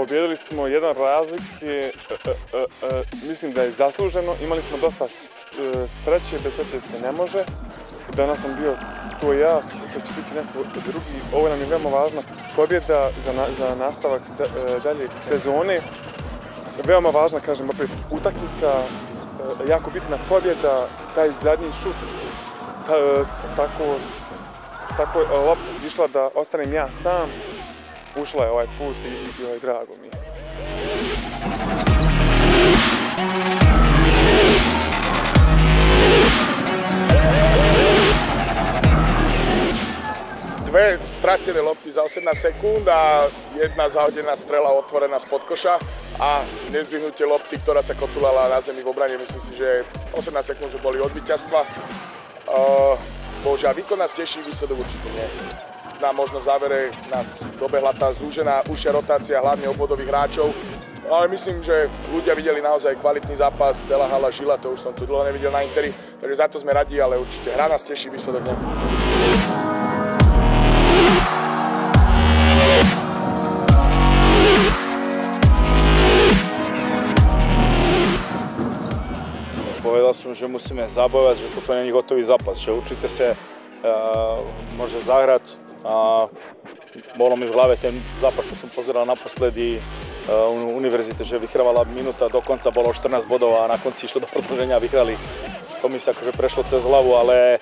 Pobijedili smo jedan razlike, mislim da je zasluženo, imali smo dosta sreće, bez sreće se ne može. Danas sam bio to ja, sutra će biti neko drugi. Ovo nam je veoma važna pobjeda za nastavak dalje sezone. Veoma važna, kažem opet, utakmica, jako bitna pobjeda, taj zadnji šut, tako je lopta išla da ostanem ja sam. Ušla je ovaj put i bilo je drago mi. Dve straćene lopti za 18 sekunda, jedna zahođena strela otvorena spod koša, a nezdvihnutie lopty, ktorá sa kotulala na zemi v obrane, myslím si, že 18 sekúnd boli od víťazstva. Bože, a výkon nás teší, výsledok určite nie. Možno v závere nás dobehla tá zúžená užšia rotácia, hlavne obvodových hráčov. Ale myslím, že ľudia videli naozaj kvalitný zápas, celá hala žila, to už som tu dlho nevidel na Interi, takže za to sme radi, ale určite hra nás teší, výsledok nie. Povedal som, že musíme zabojovať, že toto není gotový zápas, že určite sa môže zahrať. Bolo mi v hlave ten zápas, čo som pozeral naposledy univerzite, že vyhrávala minúta, do konca bolo 14 bodov a na konci išlo do predĺženia a vyhrali. To mi sa akože prešlo cez hlavu, ale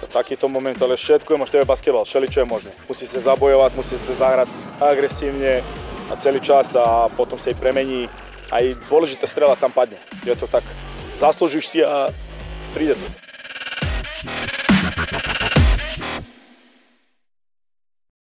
takýto moment, ale všetko je možné, basketbal, všeličo je možné. Musí sa zabojovať, musí sa zahrať agresívne a celý čas a potom sa jej premení. Aj dôležitá strela tam padne. Je to tak, zaslúžiš si a príde to.